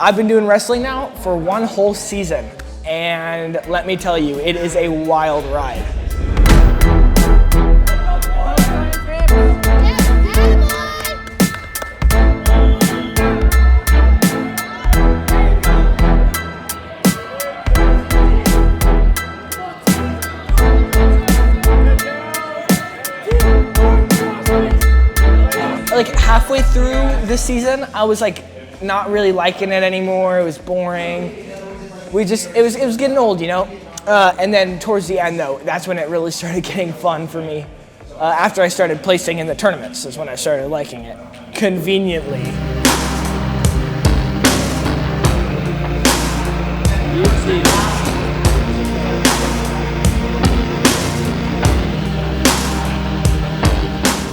I've been doing wrestling now for 1 whole season, and let me tell you, it is a wild ride. Like halfway through this season, I was like not really liking it anymore. It was boring. It was getting old, you know? And then towards the end though, that's when it really started getting fun for me. After I started placing in the tournaments is when I started liking it. Conveniently.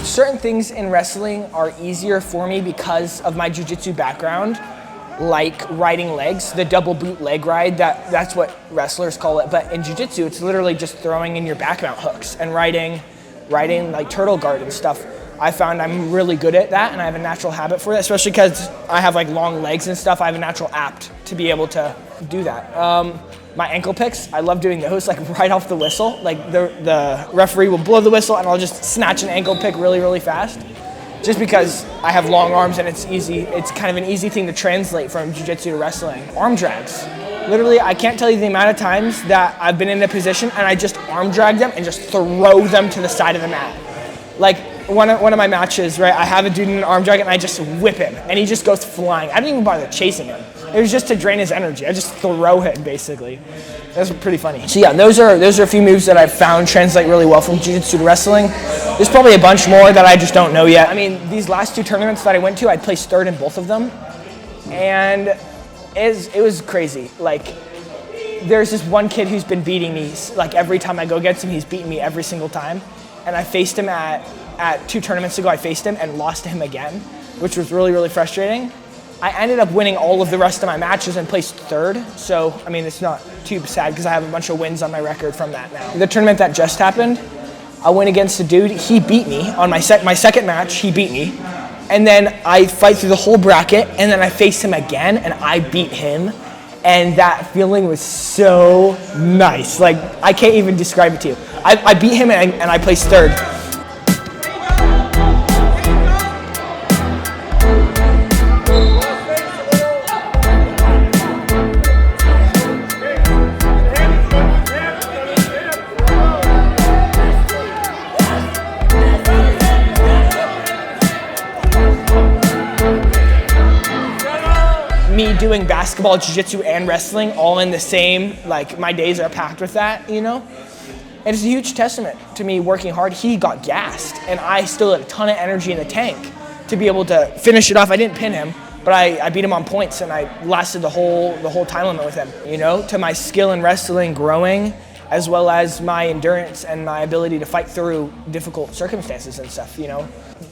Certain things in wrestling are easier for me because of my jiu-jitsu background, like riding legs, the double boot leg ride, that's what wrestlers call it. But in jiu-jitsu, it's literally just throwing in your back mount hooks and riding like turtle guard and stuff. I found I'm really good at that, and I have a natural habit for that, especially because I have like long legs and stuff. I have a natural apt to be able to do that. My ankle picks, I love doing those like right off the whistle. Like the referee will blow the whistle and I'll just snatch an ankle pick really, really fast. Just because I have long arms and it's easy, it's kind of an easy thing to translate from jiu-jitsu to wrestling. Arm drags. Literally, I can't tell you the amount of times that I've been in a position and I just arm drag them and just throw them to the side of the mat. Like one of my matches, right, I have a dude in an arm drag and I just whip him and he just goes flying. I didn't even bother chasing him. It was just to drain his energy. I just throw him, basically. That's pretty funny. So yeah, those are a few moves that I've found translate really well from jiu-jitsu to wrestling. There's probably a bunch more that I just don't know yet. I mean, these last 2 tournaments that I went to, I placed 3rd in both of them. And it was crazy. Like, there's this one kid who's been beating me. Like, every time I go against him, he's beating me every single time. And I faced him at 2 tournaments ago, I faced him and lost to him again, which was really, really frustrating. I ended up winning all of the rest of my matches and placed 3rd. So, I mean, it's not too sad because I have a bunch of wins on my record from that now. The tournament that just happened, I went against a dude. He beat me on my second match. He beat me. And then I fight through the whole bracket, and then I faced him again, and I beat him. And that feeling was so nice. Like, I can't even describe it to you. I beat him, and I placed 3rd. Me doing basketball, jiu-jitsu, and wrestling all in the same, like my days are packed with that, you know? And it's a huge testament to me working hard. He got gassed, and I still had a ton of energy in the tank to be able to finish it off. I didn't pin him, but I beat him on points, and I lasted the whole time limit with him, you know? To my skill in wrestling growing, as well as my endurance and my ability to fight through difficult circumstances and stuff, you know?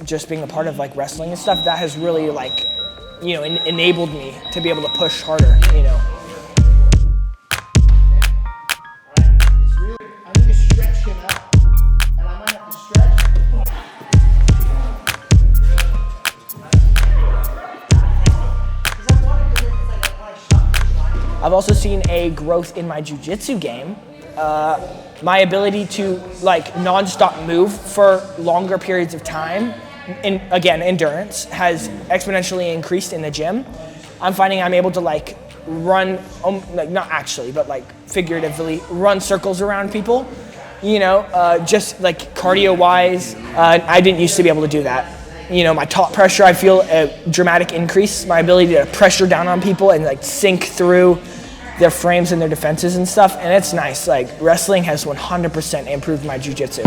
Just being a part of like wrestling and stuff, that has really like, you know, enabled me to be able to push harder, you know. I need to stretch him out, and I might have to stretch. I've also seen a growth in my jiu-jitsu game. My ability to like non-stop move for longer periods of time, again, endurance, has exponentially increased in the gym. I'm finding I'm able to like run, like not actually, but like figuratively, run circles around people, you know, just like cardio-wise. I didn't used to be able to do that. You know, my top pressure, I feel a dramatic increase. My ability to pressure down on people and like sink through their frames and their defenses and stuff, and it's nice. Like, wrestling has 100% improved my jiu-jitsu.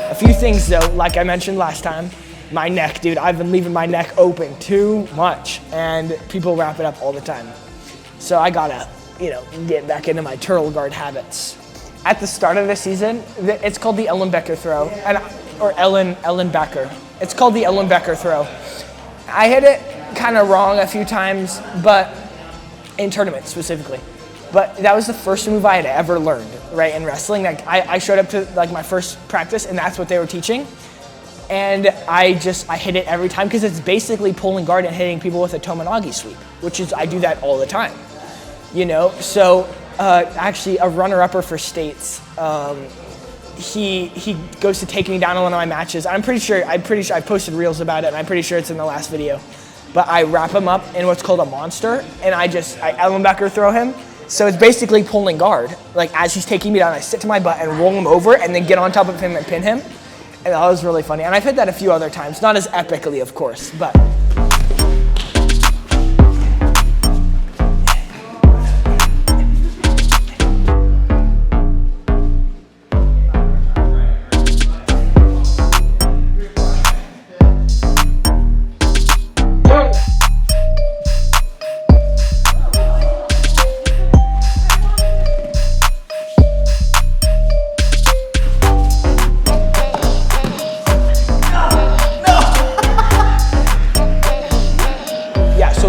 A few things though, like I mentioned last time, my neck, dude, I've been leaving my neck open too much, and people wrap it up all the time. So I gotta, you know, get back into my turtle guard habits. At the start of the season, it's called the Ellenbecker throw, and or Ellen Becker. It's called the Ellen Becker throw. I hit it kind of wrong a few times, but in tournaments specifically. But that was the first move I had ever learned, right, in wrestling. Like I showed up to like my first practice, and that's what they were teaching. And I hit it every time because it's basically pulling guard and hitting people with a Tomonagi sweep, which is, I do that all the time, you know? So actually a runner-upper for states, he goes to take me down in one of my matches. I'm pretty sure I posted reels about it, and I'm pretty sure it's in the last video. But I wrap him up in what's called a monster, and I Ellen Becker throw him. So it's basically pulling guard. Like as he's taking me down, I sit to my butt and roll him over and then get on top of him and pin him. And that was really funny. And I've hit that a few other times, not as epically, of course, but.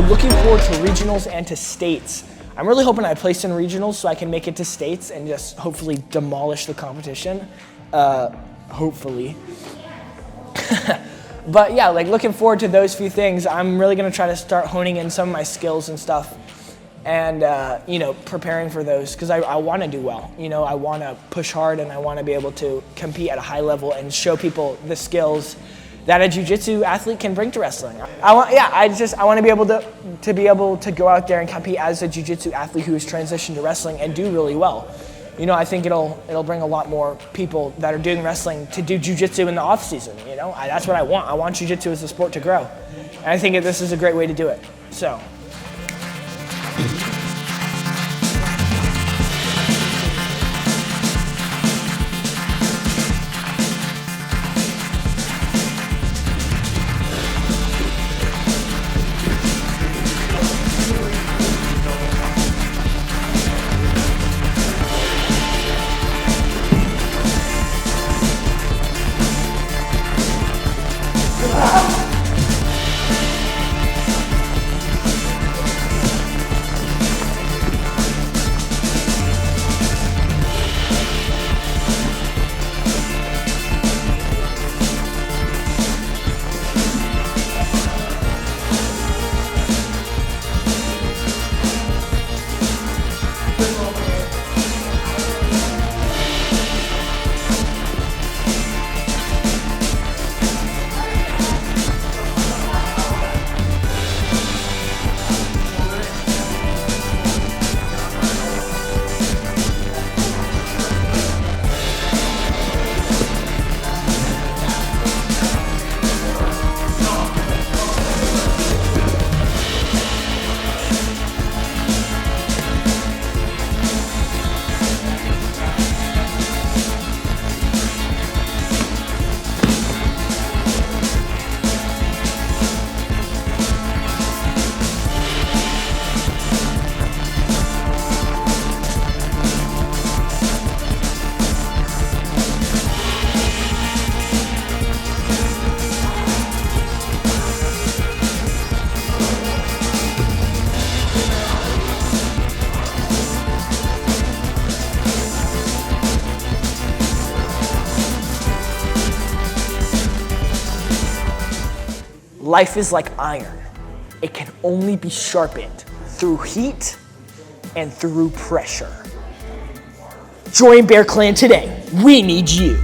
Looking forward to regionals and to states. I'm really hoping I place in regionals so I can make it to states and just hopefully demolish the competition. Hopefully. But yeah, like looking forward to those few things. I'm really gonna try to start honing in some of my skills and stuff, and you know, preparing for those because I want to do well. You know, I want to push hard and I want to be able to compete at a high level and show people the skills that a jiu-jitsu athlete can bring to wrestling. I want to be able to go out there and compete as a jiu-jitsu athlete who has transitioned to wrestling and do really well. You know, I think it'll bring a lot more people that are doing wrestling to do jiu-jitsu in the off season. You know, that's what I want. I want jiu-jitsu as a sport to grow, and I think that this is a great way to do it. So. Life is like iron. It can only be sharpened through heat and through pressure. Join Bearclan today. We need you.